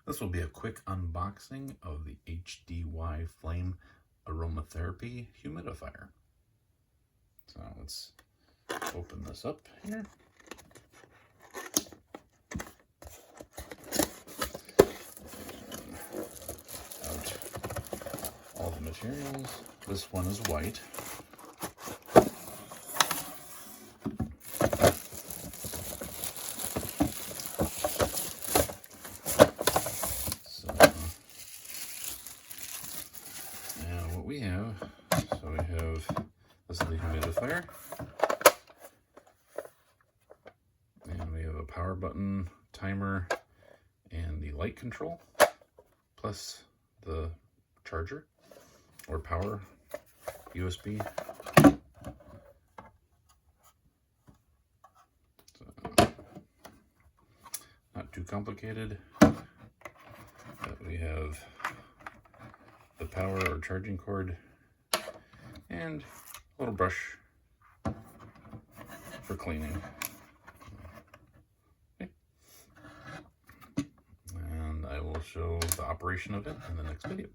This will be a quick unboxing of the HDY Flame Aromatherapy Humidifier. So let's open this up here. Out all the materials. This one is white. We have, this is the humidifier, and we have a power button, timer, and the light control, plus the charger or power USB. So, not too complicated, but we have the power or charging cord and a little brush for cleaning. Okay. And I will show the operation of it in the next video.